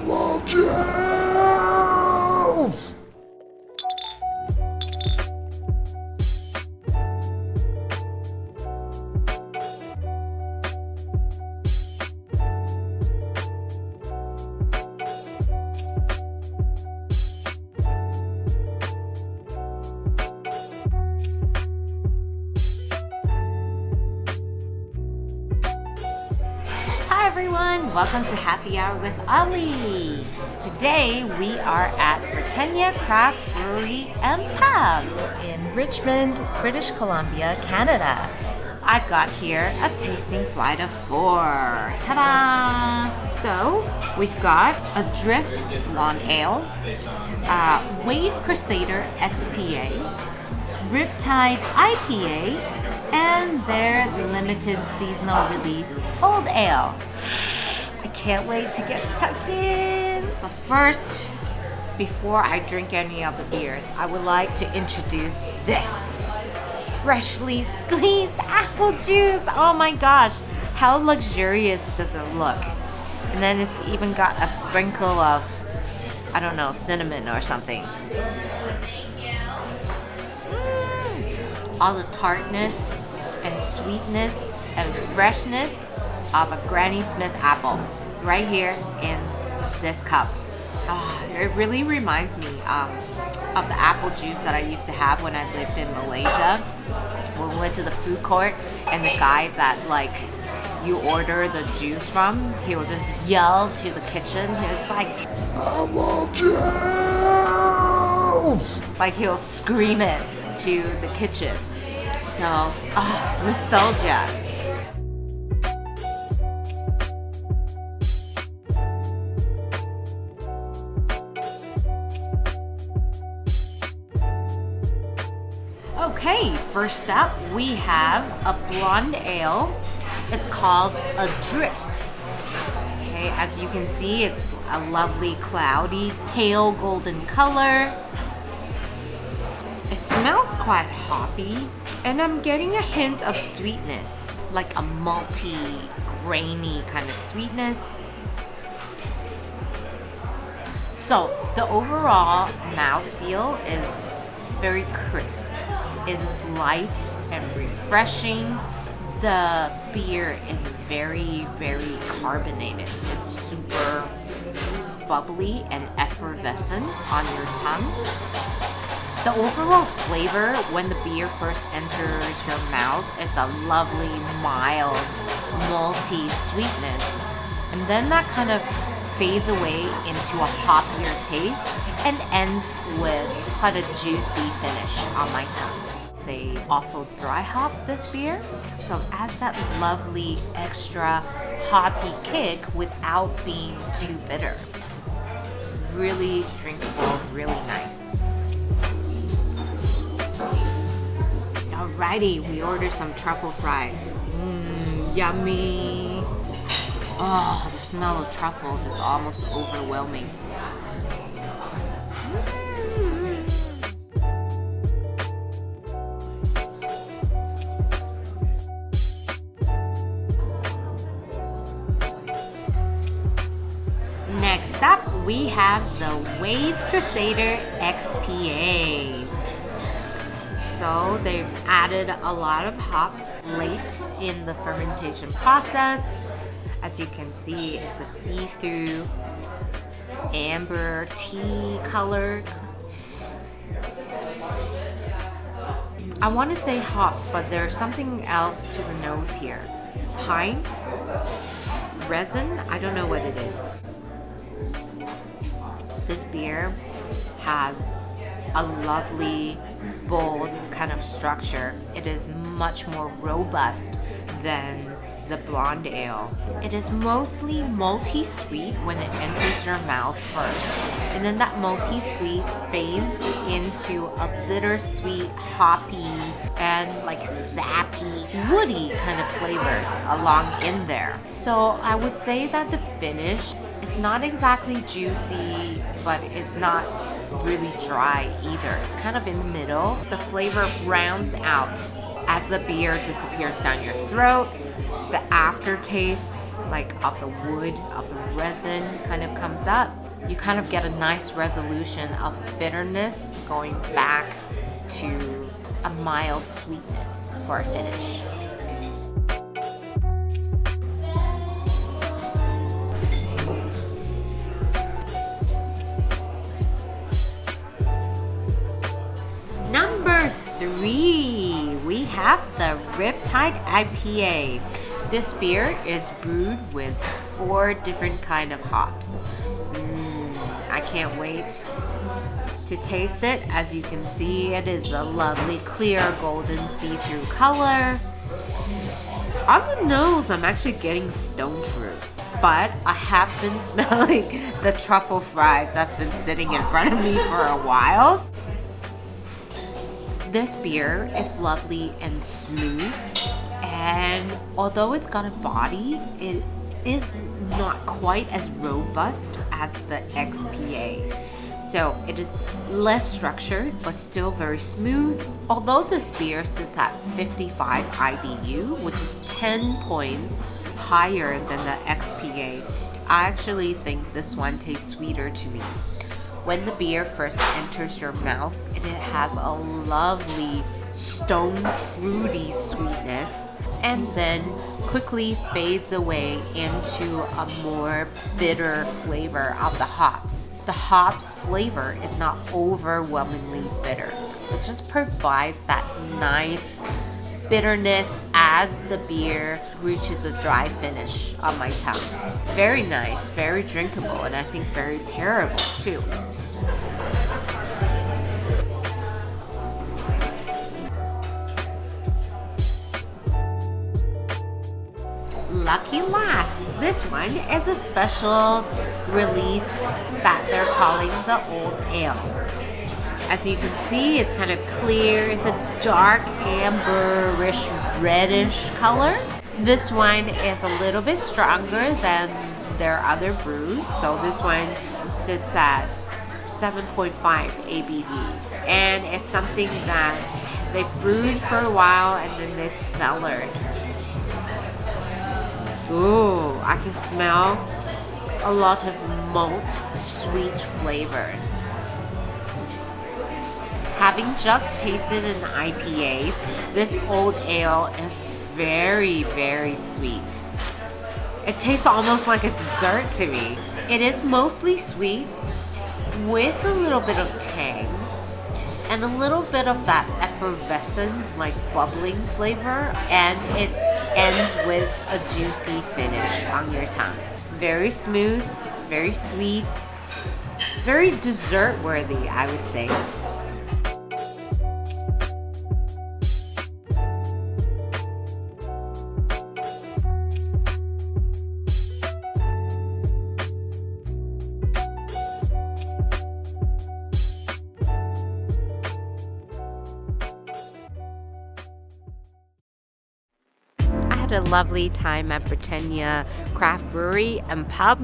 Apple juice! Hi everyone, welcome to Happy Hour with Ollie. Today we are at Britannia Craft Brewery and Pub in Richmond, British Columbia, Canada. I've got here a tasting flight of 4. Ta-da! So we've got a Drift Blonde Ale, Wave Crusader XPA, Riptide IPA, and their limited seasonal release Old Ale. I can't wait to get stuck in. But first, before I drink any of the beers, I would like to introduce this freshly squeezed apple juice. Oh my gosh, how luxurious does it look? And then it's even got a sprinkle of, I don't know, cinnamon or something. All the tartness and sweetness and freshness of a Granny Smith apple right here in this cup. It really reminds me of the apple juice that I used to have when I lived in Malaysia. When we went to the food court and the guy that like you order the juice from, he will just yell to the kitchen. He's like, Apple juice! like he'll scream it to the kitchen. So, nostalgia. Okay, first up we have a blonde ale. It's called a Drift. Okay, as you can see, it's a lovely cloudy, pale golden color. It smells quite hoppy, and I'm getting a hint of sweetness, like a malty, grainy kind of sweetness. So the overall mouthfeel is very crisp. It is light and refreshing. The beer is very, very carbonated. It's super bubbly and effervescent on your tongue. The overall flavor when the beer first enters your mouth is a lovely, mild, malty sweetness. And then that kind of fades away into a hoppier taste and ends with quite a juicy finish on my tongue. They also dry hop this beer, so it adds that lovely extra hoppy kick without being too bitter. It's really drinkable, really nice. Alrighty, we ordered some truffle fries. Yummy. Oh, the smell of truffles is almost overwhelming. Next up, we have the Wave Crusader XPA. So they've added a lot of hops late in the fermentation process. As you can see, it's a see-through amber tea color. I want to say hops, but there's something else to the nose here. Pine, resin, I don't know what it is. This beer has a lovely, bold kind of structure. It is much more robust than the blonde ale. It is mostly malty sweet when it enters your mouth first, and then that malty sweet fades into a bittersweet, hoppy, and like sappy, woody kind of flavors along in there. So I would say that the finish is not exactly juicy, but it's not really dry either. It's kind of in the middle. The flavor rounds out as the beer disappears down your throat. The aftertaste like of the wood, of the resin kind of comes up, you kind of get a nice resolution of bitterness going back to a mild sweetness for a finish. Number 3, we have the Riptide IPA. This beer is brewed with 4 different kind of hops. I can't wait to taste it. As you can see, it is a lovely clear golden see-through color. On the nose, I'm actually getting stone fruit, but I have been smelling the truffle fries that's been sitting in front of me for a while. This beer is lovely and smooth, and although it's got a body, it is not quite as robust as the XPA. So it is less structured, but still very smooth. Although this beer sits at 55 IBU, which is 10 points higher than the XPA, I actually think this one tastes sweeter to me. When the beer first enters your mouth, it has a lovely stone fruity sweetness and then quickly fades away into a more bitter flavor of the hops. The hops flavor is not overwhelmingly bitter. It just provides that nice bitterness as the beer reaches a dry finish on my tongue. Very nice, very drinkable, and I think very pairable too. Lucky last, this one is a special release that they're calling the Old Ale. As you can see, it's kind of clear. It's a dark amberish reddish color. This one is a little bit stronger than their other brews. So this one sits at 7.5 ABV. And it's something that they've brewed for a while and then they've cellared. Ooh, I can smell a lot of malt sweet flavors. Having just tasted an IPA, this Old Ale is very, very sweet. It tastes almost like a dessert to me. It is mostly sweet with a little bit of tang and a little bit of that effervescent, like bubbling flavor, and it ends with a juicy finish on your tongue. Very smooth, very sweet, very dessert worthy, I would say. A lovely time at Britannia Craft Brewery and Pub.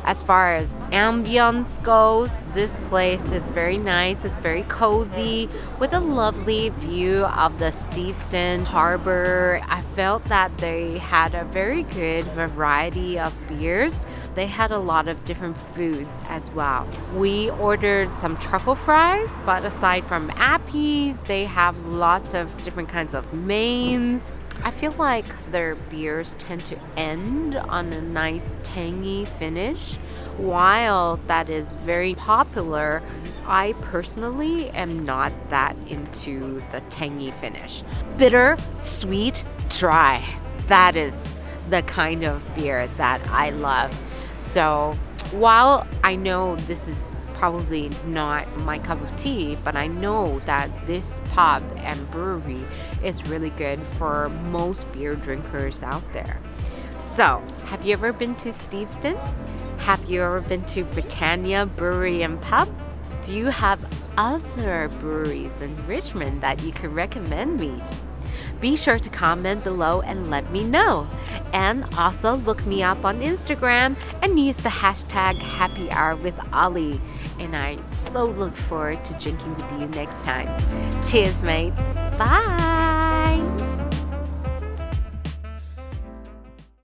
As far as ambience goes, this place is very nice. It's very cozy with a lovely view of the Steveston Harbor. I felt that they had a very good variety of beers. They had a lot of different foods as well. We ordered some truffle fries, but aside from appies, they have lots of different kinds of mains. I feel like their beers tend to end on a nice tangy finish. While that is very popular, I personally am not that into the tangy finish. Bitter, sweet, dry. That is the kind of beer that I love. So while I know this is probably not my cup of tea, but I know that this pub and brewery is really good for most beer drinkers out there. So, have you ever been to Steveston? Have you ever been to Britannia Brewery and Pub? Do you have other breweries in Richmond that you could recommend me? Be sure to comment below and let me know. And also look me up on Instagram and use the hashtag #HappyHourWithOllie. And I so look forward to drinking with you next time. Cheers, mates. Bye.